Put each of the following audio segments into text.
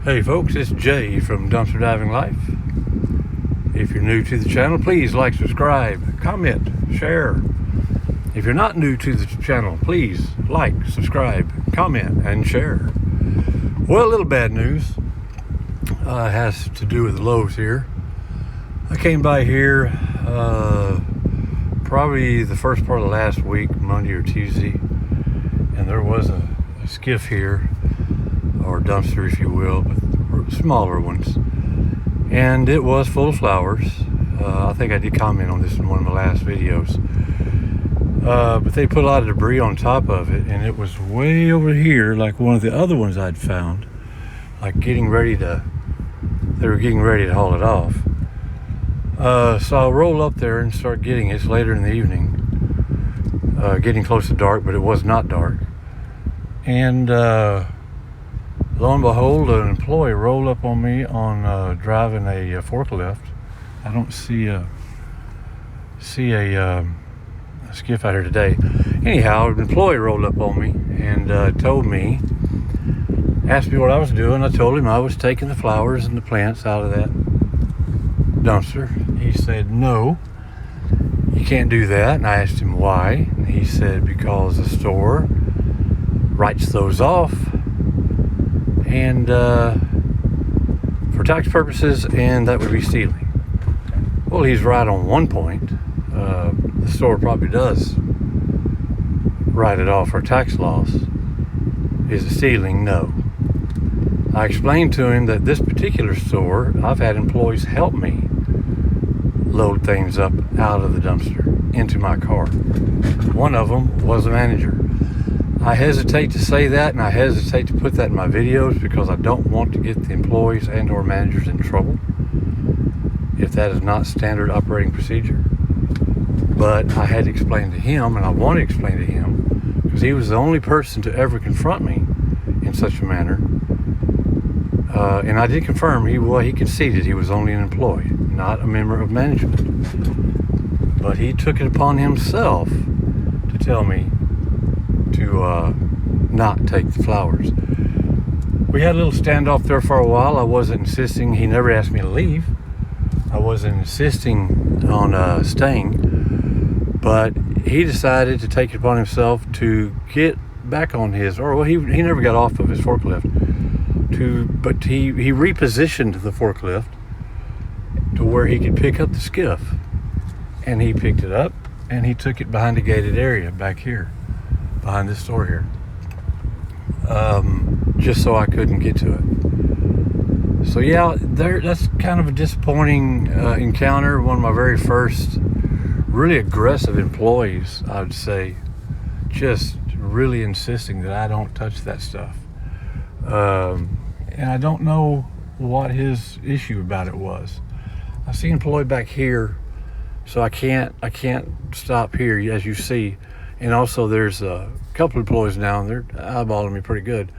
Hey folks, it's Jay from Dumpster Diving Life. If you're new to the channel, please like, subscribe, comment, share. If you're not new to the channel, please like, subscribe, comment, and share. Well, a little bad news has to do with Lowe's here. I came by here probably the first part of last week, Monday or Tuesday, and there was a skiff here, or dumpster if you will, but smaller ones, and it was full of flowers. I think I did comment on this in one of my last videos, but they put a lot of debris on top of it, and it was way over here like one of the other ones I'd found, like they were getting ready to haul it off. So I'll roll up there and start getting it. It's later in the evening, getting close to dark, but it was not dark. And lo and behold, an employee rolled up on me on driving a forklift. I don't see a skiff out here today. Anyhow, an employee rolled up on me and asked me what I was doing. I told him I was taking the flowers and the plants out of that dumpster. He said, "No, you can't do that." And I asked him why. And he said, because the store writes those off and for tax purposes, and that would be stealing. Well, he's right on one point. The store probably does write it off for tax loss. Is it stealing? No. I explained to him that this particular store, I've had employees help me load things up out of the dumpster into my car. One of them was a manager. I hesitate to say that, and I hesitate to put that in my videos because I don't want to get the employees and or managers in trouble if that is not standard operating procedure. But I had to explain to him, and I want to explain to him, because he was the only person to ever confront me in such a manner. And I did confirm he conceded he was only an employee, not a member of management. But he took it upon himself to tell me to not take the flowers. We had a little standoff there for a while. I wasn't insisting. He never asked me to leave. I wasn't insisting on staying, but he decided to take it upon himself to get back on his, he never got off of his forklift, but he repositioned the forklift to where he could pick up the skiff, and he picked it up and he took it behind a gated area back here, behind this store here, just so I couldn't get to it. So yeah, that's kind of a disappointing encounter. One of my very first really aggressive employees, I would say, just really insisting that I don't touch that stuff. And I don't know what his issue about it was. I see an employee back here, so I can't stop here, as you see. And also there's a couple of employees now, and they're eyeballing me pretty good.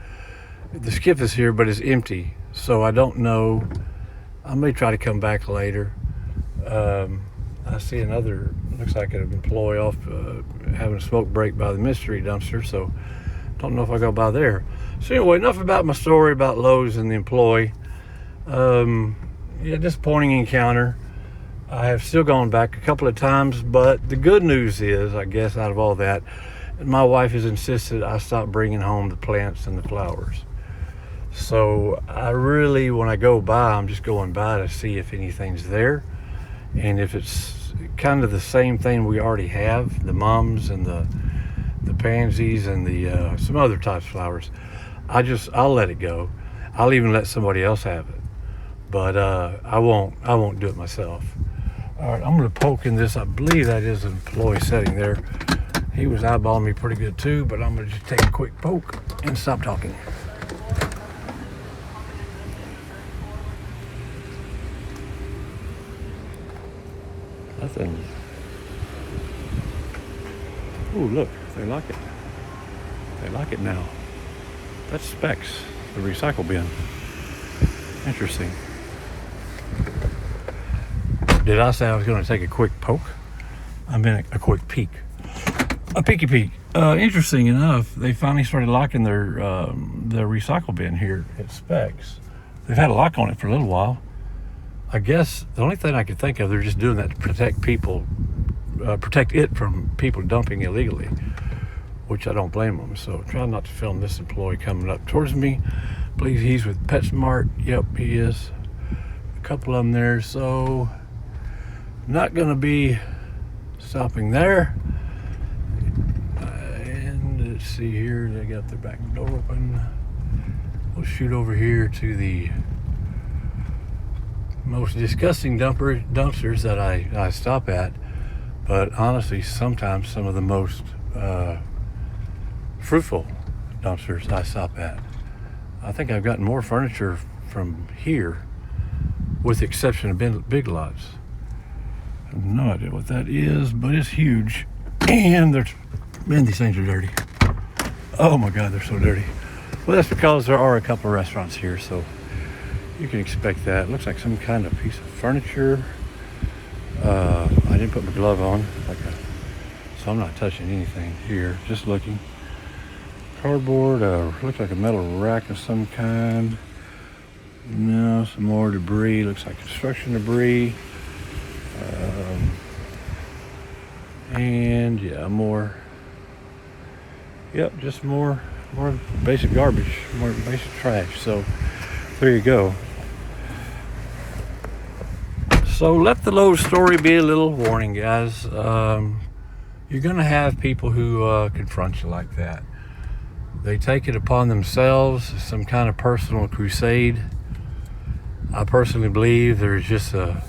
The skiff is here, but it's empty, so I don't know. I may try to come back later. I see another, looks like an employee off having a smoke break by the mystery dumpster, so don't know if I go by there. So anyway, enough about my story about Lowe's and the employee. Yeah, disappointing encounter. I have still gone back a couple of times, but the good news is, I guess, out of all that, my wife has insisted I stop bringing home the plants and the flowers. So I really, when I go by, I'm just going by to see if anything's there, and if it's kind of the same thing we already have, the mums and the pansies and the some other types of flowers, I'll let it go. I'll even let somebody else have it, but I won't do it myself. All right, I'm going to poke in this. I believe that is an employee sitting there. He was eyeballing me pretty good too, but I'm going to just take a quick poke and stop talking. Nothing. Oh, look, they like it. They like it now. That's Specs, the recycle bin. Interesting. Did I say I was going to take a quick poke? I meant a quick peek. A peeky peek. Interesting enough, they finally started locking their recycle bin here at Specs. they've had a lock on it for a little while. I guess the only thing I could think of, they're just doing that to protect people, protect it from people dumping illegally, which I don't blame them. So try not to film this employee coming up towards me. I believe he's with PetSmart. Yep, he is. A couple of them there, so not going to be stopping there. And let's see here, they got their back door open. We'll shoot over here to the most disgusting dumpsters that I stop at, but honestly sometimes some of the most fruitful dumpsters I stop at. I think I've gotten more furniture from here, with the exception of Big Lots. I have no idea what that is, but it's huge. And man, these things are dirty. Oh my God, they're so dirty. Well, that's because there are a couple of restaurants here, so you can expect that. It looks like some kind of piece of furniture. I didn't put my glove on, so I'm not touching anything here, just looking. Cardboard, looks like a metal rack of some kind. No, some more debris, looks like construction debris. And yeah, more. Yep, just more basic garbage, more basic trash. So there you go. So let the Lowe's story be a little warning, guys. You're gonna have people who confront you like that. They take it upon themselves, some kind of personal crusade. I personally believe there's just a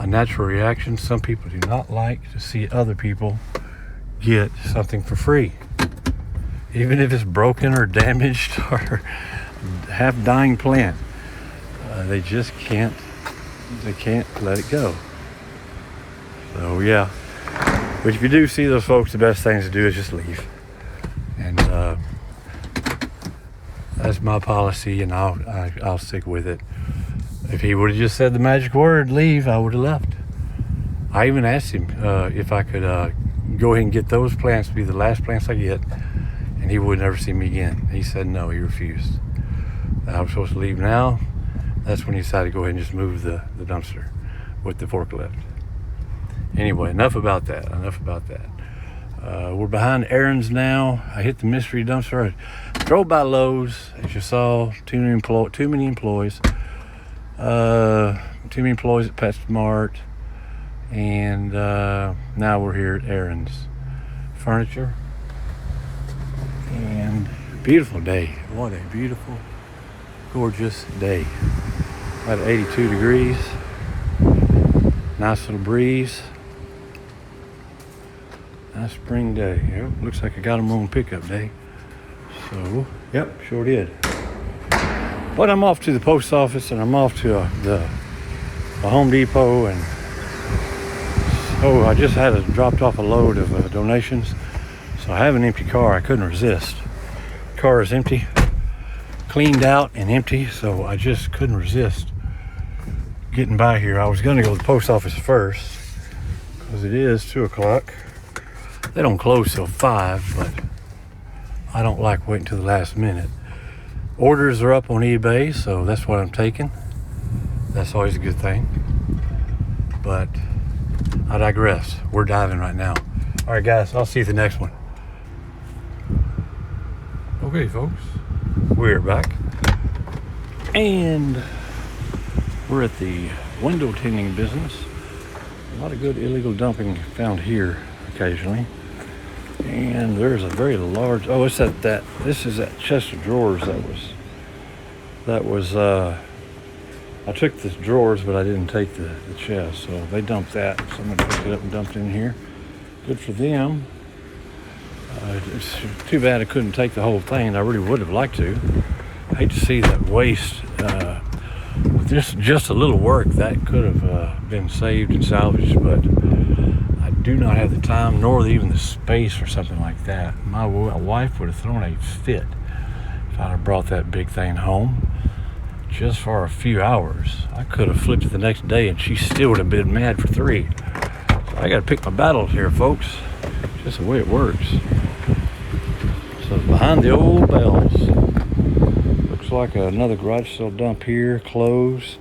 natural reaction. Some people do not like to see other people get something for free, even if it's broken or damaged or half dying plant. They just can't let it go. So yeah, but if you do see those folks, the best thing to do is just leave. And that's my policy, and I'll stick with it. If he would have just said the magic word, leave, I would have left. I even asked him if I could go ahead and get those plants to be the last plants I get, and he would never see me again. He said no, he refused. I was supposed to leave now. That's when he decided to go ahead and just move the dumpster with the forklift. Anyway, enough about that. We're behind Aaron's now. I hit the mystery dumpster. I drove by Lowe's, as you saw. Too many employees. Too many employees at PetSmart. And now we're here at Aaron's Furniture. And beautiful day. What a beautiful, gorgeous day. About 82 degrees. Nice little breeze. Nice spring day. Yep, looks like I got them on pickup day. So, yep, sure did. But I'm off to the post office, and I'm off to the Home Depot, and so I just had dropped off a load of donations. So I have an empty car. I couldn't resist. The car is empty, cleaned out and empty, so I just couldn't resist getting by here. I was going to go to the post office first because it is 2 o'clock. They don't close till 5, but I don't like waiting till the last minute. Orders are up on eBay, so that's what I'm taking. That's always a good thing. But I digress. We're diving right now. All right, guys, I'll see you at the next one. Okay, folks, we're back. And we're at the window tinting business. A lot of good illegal dumping found here occasionally. And there's a very large, this is that chest of drawers I took the drawers, but I didn't take the chest, so they dumped that. Someone picked it up and dumped it in here. Good for them. It's too bad I couldn't take the whole thing. I really would have liked to. I hate to see that waste. With just a little work, that could have been saved and salvaged, but I do not have the time nor even the space for something like that. My wife would have thrown a fit if I'd have brought that big thing home just for a few hours. I could have flipped it the next day and she still would have been mad for 3. So I got to pick my battles here, folks. Just the way it works. So behind the old bells, looks like another garage sale dump here, clothes.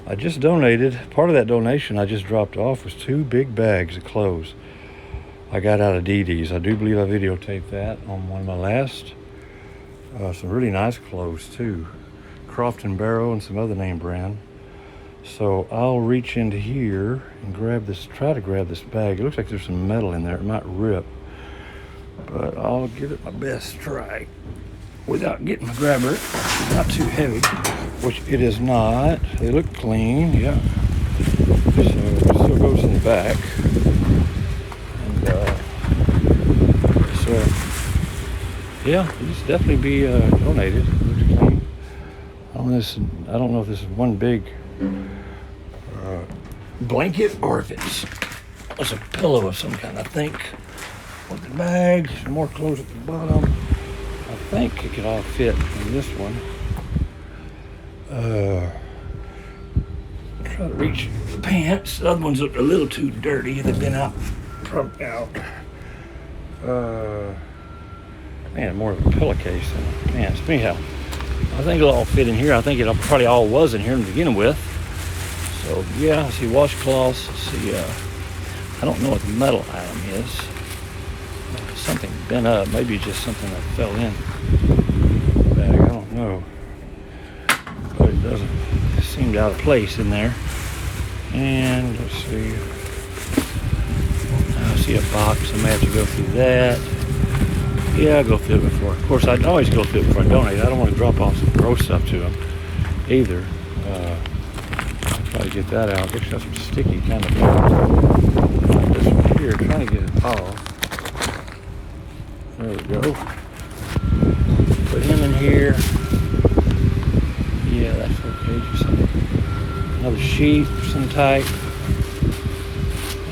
I just donated, part of that donation I just dropped off was 2 big bags of clothes I got out of Dee Dee's. I do believe I videotaped that on one of my last. Some really nice clothes too. Croft & Barrow and some other name brand. So I'll reach into here and try to grab this bag. It looks like there's some metal in there. It might rip. But I'll give it my best try without getting my grabber. It's not too heavy, which it is not. They look clean, yeah. So it still goes in the back. And yeah, these definitely be donated. It looks clean. I don't know if this is one big blanket or if it's a pillow of some kind. I think with the bag, some more clothes at the bottom. I think it could all fit in this one. Try to reach the pants. The other ones look a little too dirty. They've been out. Man, more of a pillowcase than the pants. Anyhow, I think it'll all fit in here. I think it probably all was in here to begin with. So yeah, I see washcloths. I see, I don't know what the metal item is. Something bent up. Maybe just something that fell in the bag. I don't know. But it doesn't. It seemed out of place in there. And let's see. I see a box. I may have to go through that. Yeah, I'll go through it before. Of course, I'd always go through it before I donate. I don't want to drop off some gross stuff to them either. I'll try to get that out. It's got some sticky kind of like this one here. Trying to get it off. There we go. Put him in here. Yeah, that's okay. Just another sheath of some type.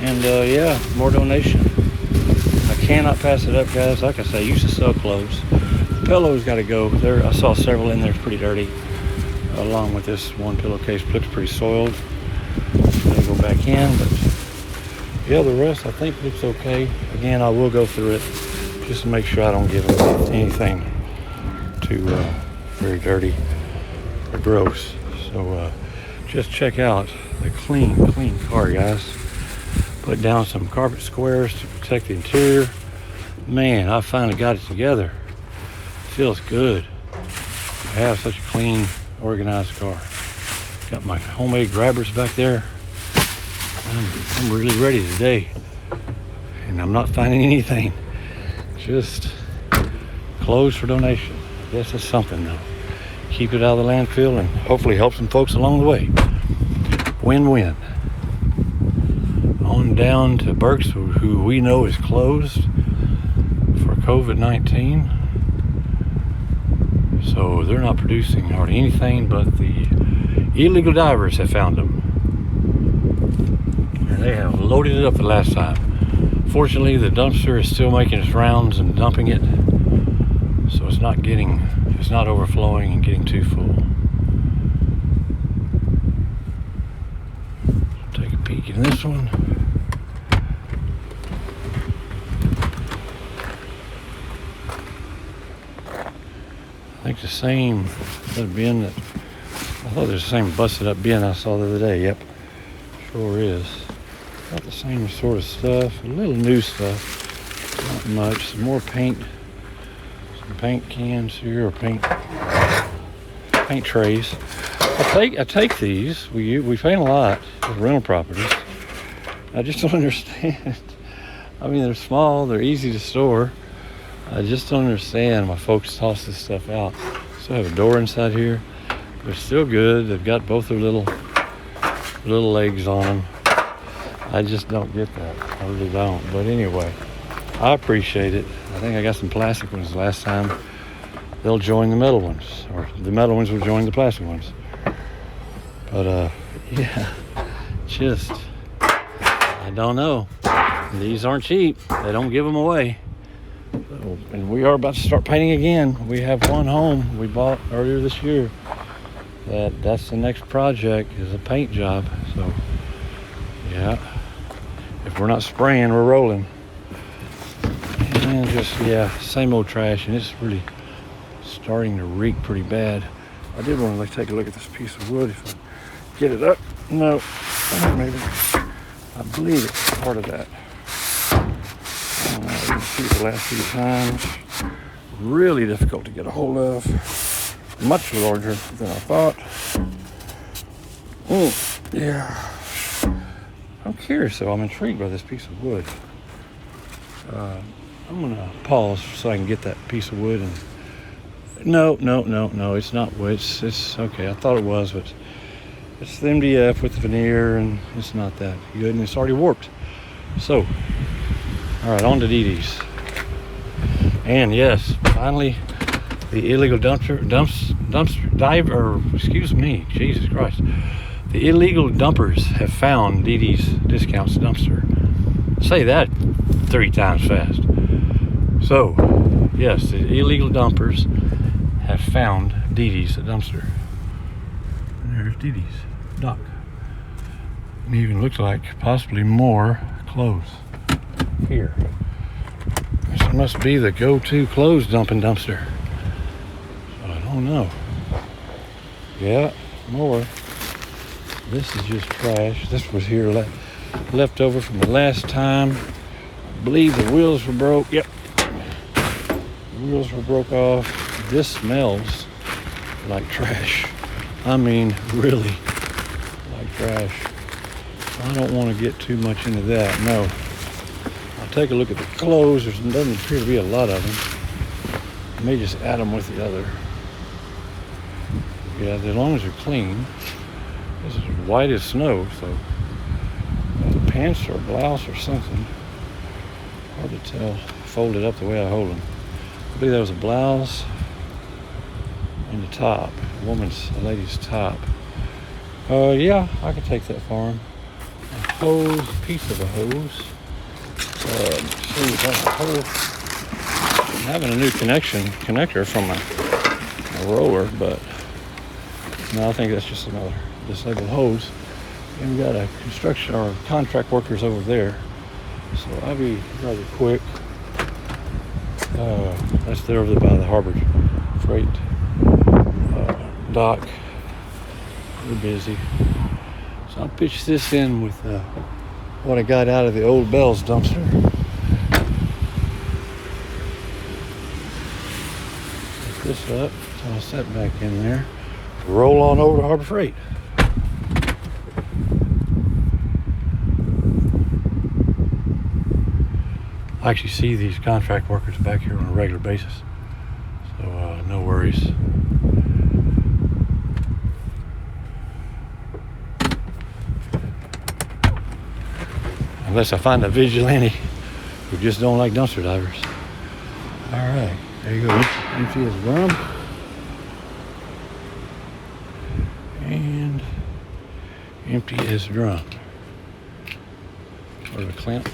And yeah, more donation. I cannot pass it up, guys. Like I say, I used to sell clothes. The pillows got to go. There, I saw several in there. It's pretty dirty. Along with this one pillowcase, looks pretty soiled. Gotta go back in, but yeah, the rest I think looks okay. Again, I will go through it just to make sure I don't give them anything too very dirty or gross. So just check out the clean car, guys. Put down some carpet squares to protect the interior. Man, I finally got it together. Feels good to have such a clean, organized car. Got my homemade grabbers back there. I'm really ready today. And I'm not finding anything. Just clothes for donation. I guess that's something though. Keep it out of the landfill and hopefully help some folks along the way. Win-win. On down to Burke's, who we know is closed for COVID-19. So they're not producing hardly anything, but the illegal divers have found them. And they have loaded it up the last time. Fortunately, the dumpster is still making its rounds and dumping it. So it's not overflowing and getting too full. Take a peek in this one. I think the same bin that I thought there's the same busted up bin I saw the other day. Yep, sure is. Got the same sort of stuff, a little new stuff, not much. Some more paint, some paint cans here, or paint trays. I take these. We paint a lot with rental properties. I just don't understand. I mean, they're small, they're easy to store. I just don't understand why folks toss this stuff out. Still have a door inside here. They're still good. They've got both their little legs on them. I just don't get that. I really don't. But anyway, I appreciate it. I think I got some plastic ones last time. They'll join the metal ones, or the metal ones will join the plastic ones. But yeah, just I don't know. These aren't cheap. They don't give them away. And we are about to start painting again. We have one home we bought earlier this year. That's the next project is a paint job. So yeah, if we're not spraying, we're rolling. And just yeah, same old trash, and it's really starting to reek pretty bad. I did want to take a look at this piece of wood if I get it up. No, maybe. I believe it's part of that. I don't know, you can see the last few times. Really difficult to get a hold of. Much larger than I thought. Yeah. I'm curious though, I'm intrigued by this piece of wood. I'm gonna pause so I can get that piece of wood and no, it's not wood. It's okay, I thought it was, but it's the MDF with the veneer and it's not that good and it's already warped. So, alright, on to DD's. And yes, finally the illegal dumpster diver, excuse me, Jesus Christ. The illegal dumpers have found DD's Discounts dumpster. Say that 3 times fast. So, yes, the illegal dumpers have found DD's dumpster. And there's DD's dock. It even looks like possibly more clothes here. This must be the go-to clothes dumping dumpster. So I don't know. Yeah, more. This is just trash. This was here left over from the last time. I believe the wheels were broke. Yep. The wheels were broke off. This smells like trash. I mean, really like trash. I don't want to get too much into that. No. I'll take a look at the clothes. There doesn't appear to be a lot of them. I may just add them with the other. Yeah, as long as they're clean. This is white as snow, so pants or a blouse or something. Hard to tell. Folded up the way I hold them. I believe that was a blouse and the top. A lady's top. Yeah, I could take that for him. A hose, piece of a hose. See, that's a hose. I'm having a new connector from my roller, but no, I think that's just another disabled hose. And we got a construction or contract workers over there, so I'll be rather quick. That's there over there by the Harbor Freight dock. We're busy, so I'll pitch this in with what I got out of the old Bell's dumpster. Pick this up, toss that back in there, roll on over to Harbor Freight. I actually see these contract workers back here on a regular basis, so no worries. Unless I find a vigilante who just don't like dumpster divers. All right, there you go. Empty his drum. And empty his drum. Or the clamp.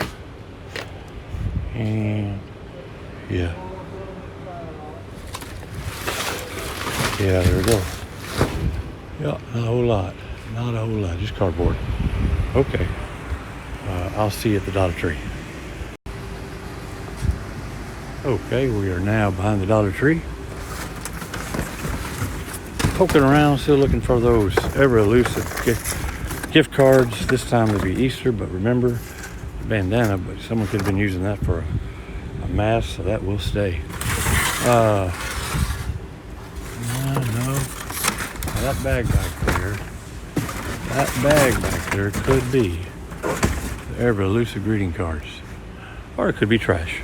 And yeah, there we go. Yeah, not a whole lot, just cardboard. Okay, I'll see you at the Dollar Tree. Okay, we are now behind the Dollar Tree, poking around, still looking for those ever elusive gift cards. This time it'll be Easter, but remember, bandana, but someone could have been using that for a mask, so that will stay. No. Now that bag back there could be the ever elusive greeting cards, or it could be trash.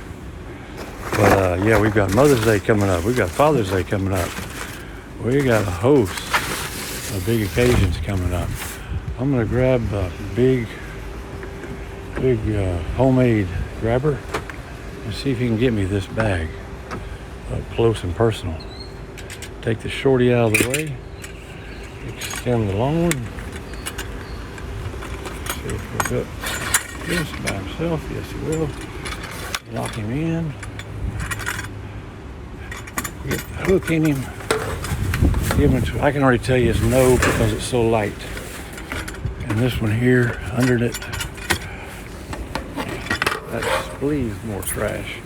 But yeah, we've got Mother's Day coming up. We've got Father's Day coming up. We got a host of big occasions coming up. I'm gonna grab a big homemade grabber and see if he can get me this bag up close and personal. Take the shorty out of the way, extend the long one. See if he'll hook this by himself. Yes, he will. Lock him in. Get the hook in him. Give him I can already tell you it's no because it's so light. And this one here under it, that's please more trash.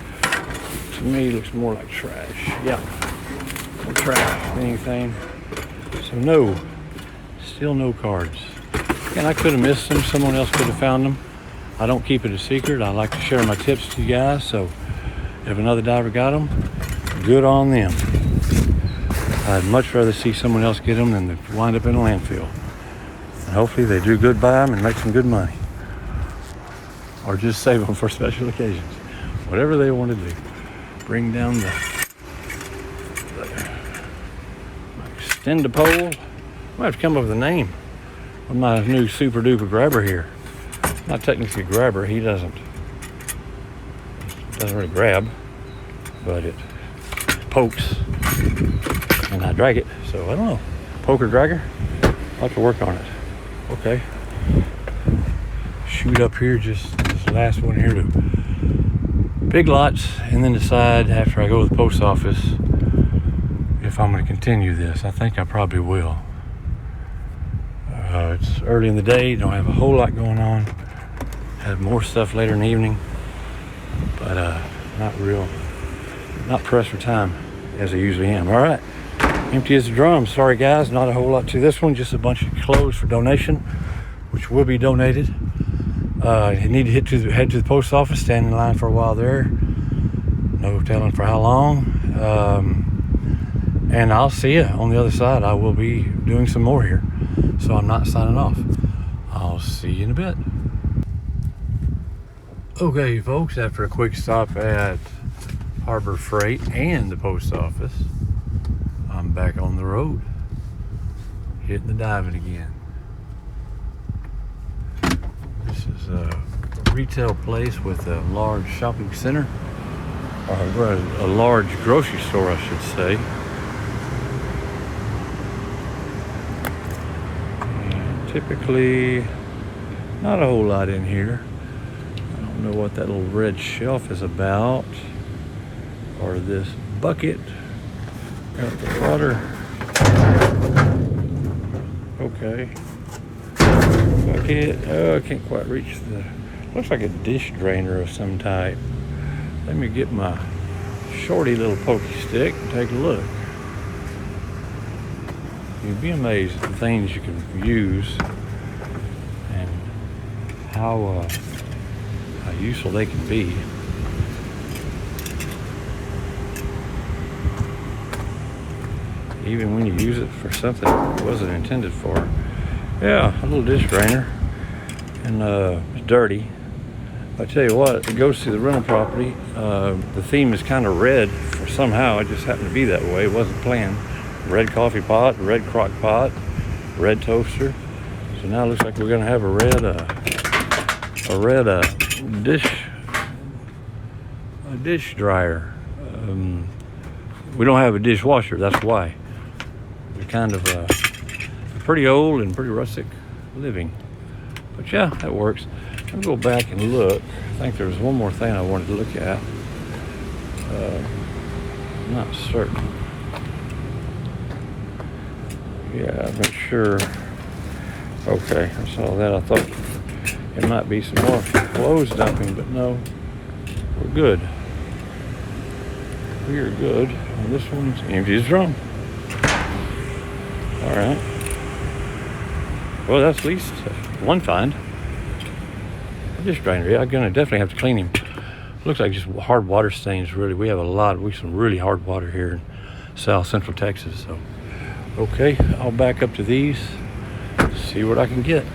To me, it looks more like trash. Yeah, more trash than anything. So no, still no cards. And I could have missed them. Someone else could have found them. I don't keep it a secret. I like to share my tips to you guys. So if another diver got them, good on them. I'd much rather see someone else get them than to wind up in a landfill. And hopefully they do good by them and make some good money. Or just save them for special occasions. Whatever they want to do. Bring down the extend the pole. I might have to come up with a name on my new super duper grabber here. Not technically a grabber, he doesn't really grab, but it pokes and I drag it. So I don't know, poker dragger. I'll have to work on it. Okay. Shoot up here, just this last one here to Big Lots, and then decide after I go to the post office if I'm going to continue this. I think I probably will. It's early in the day, don't have a whole lot going on. Have more stuff later in the evening, but not pressed for time as I usually am. All right, empty as a drum. Sorry guys, not a whole lot to this one, just a bunch of clothes for donation, which will be donated. You need to head to the post office, stand in line for a while there. No telling for how long. And I'll see you on the other side. I will be doing some more here, so I'm not signing off. I'll see you in a bit. Okay, folks, after a quick stop at Harbor Freight and the post office, I'm back on the road, hitting the diving again. This is a retail place with a large shopping center, or a large grocery store, I should say. And typically, not a whole lot in here. I don't know what that little red shelf is about, or this bucket. Got the water. Okay. Bucket. Oh, I can't quite reach the. Looks like a dish drainer of some type. Let me get my shorty little pokey stick and take a look. You'd be amazed at the things you can use and how useful they can be. Even when you use it for something it wasn't intended for. Yeah, a little dish drainer, and it's dirty. I tell you what, it goes to the rental property. The theme is kind of red for somehow. It just happened to be that way. It wasn't planned. Red coffee pot, red crock pot, red toaster. So now it looks like we're gonna have a red dish dryer. We don't have a dishwasher. That's why. We're kind of pretty old and pretty rustic living. But yeah, that works. I'll go back and look. I think there was one more thing I wanted to look at. I'm not certain. Yeah, I'm not sure. Okay, I saw that. I thought it might be some more clothes dumping, but no, we're good. We are good. And this one's empty as drum. All right. Well, that's at least one find. Dish drainer. Yeah, I'm gonna definitely have to clean him. Looks like just hard water stains. Really, we have some really hard water here in South Central Texas. So, okay, I'll back up to these, see what I can get.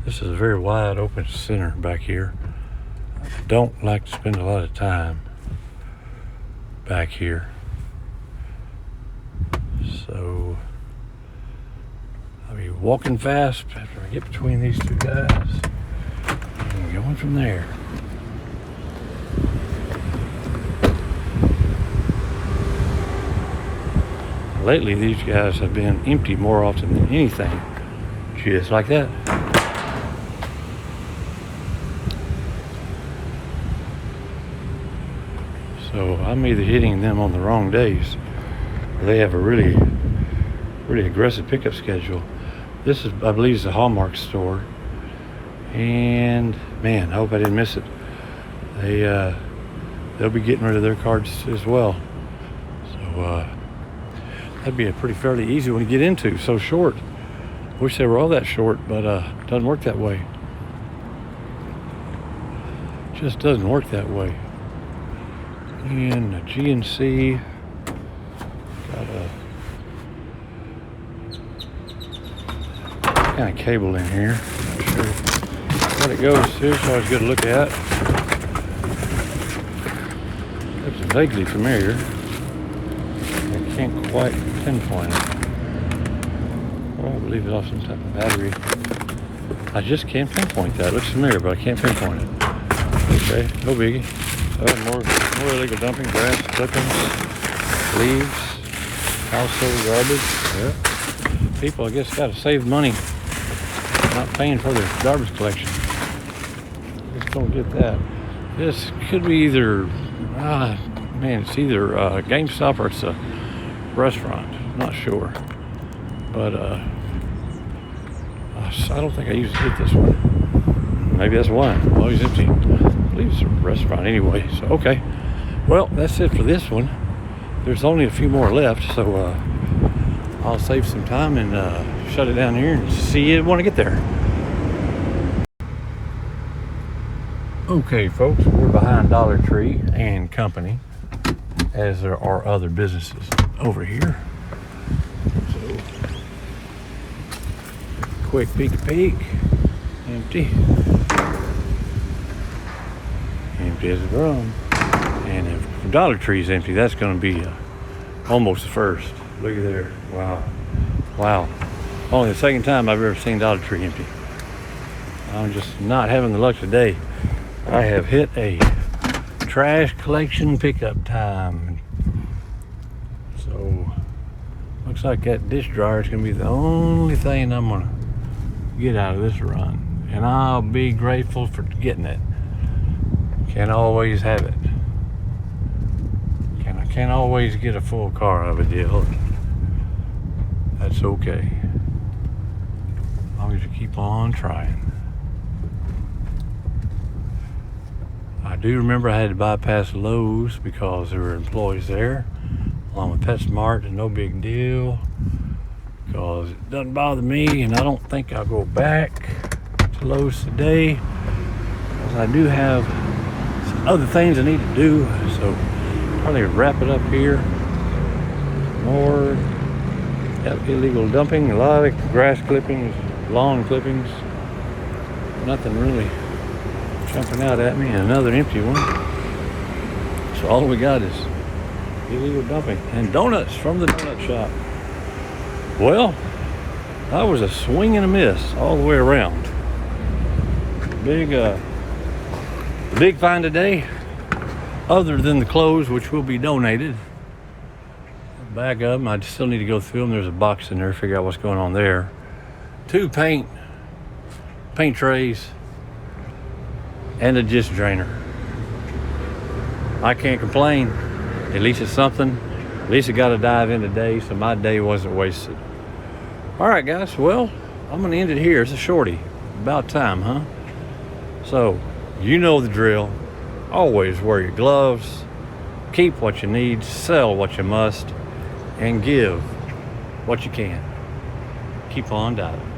This is a very wide open center back here. I don't like to spend a lot of time back here. So I'll be walking fast after I get between these two guys and going from there. Lately these guys have been empty more often than anything. Just like that. So I'm either hitting them on the wrong days, or they have a really aggressive pickup schedule. This is, I believe, is a Hallmark store. And man, I hope I didn't miss it. they'll be getting rid of their cards as well. So that'd be a pretty fairly easy one to get into. So short. Wish they were all that short, but doesn't work that way. Just doesn't work that way. And the GNC got a kind of cable in here. Not sure what it goes to, so always good to look at. Looks vaguely familiar. I can't quite pinpoint it. Well, I believe it's off some type of battery. I just can't pinpoint that. It looks familiar, but I can't pinpoint it. Okay, no biggie. More illegal dumping, grass, clippings, leaves, household garbage. Yep. People, I guess, got to save money, not paying for their garbage collection. Just don't get that. This could be either, it's either GameStop or it's a restaurant. Not sure, but I don't think I usually hit this one. Maybe that's why. Always empty. I believe it's a restaurant anyway. So okay. Well, that's it for this one. There's only a few more left, so I'll save some time and shut it down here and see you when I get there. Okay, folks, we're behind Dollar Tree and Company, as there are other businesses over here. So, quick peek. Empty. Empty as a drum. And if Dollar Tree's empty, that's going to be almost the first. Look at there. Wow. Only the second time I've ever seen Dollar Tree empty. I'm just not having the luck today. I have hit a trash collection pickup time. So, looks like that dish dryer is going to be the only thing I'm going to get out of this run. And I'll be grateful for getting it. Can't always have it. Can't always get a full car of a deal. That's okay. As long as you keep on trying. I do remember I had to bypass Lowe's because there were employees there, along with PetSmart, and no big deal. Because it doesn't bother me, and I don't think I'll go back to Lowe's today. Because I do have some other things I need to do, so probably wrap it up here. More illegal dumping, a lot of grass clippings, lawn clippings. Nothing really jumping out at me, and another empty one. So all we got is illegal dumping and donuts from the donut shop. Well, that was a swing and a miss all the way around. Big find today, other than the clothes, which will be donated. Bag of them. I still need to go through them. There's a box in there, figure out what's going on there. 2 paint trays, and a disc drainer. I can't complain. At least it's something. At least I got to dive in today, so my day wasn't wasted. All right, guys. Well, I'm going to end it here. It's a shorty. About time, huh? So, you know the drill. Always wear your gloves. Keep what you need. Sell what you must. And give what you can. Keep on diving.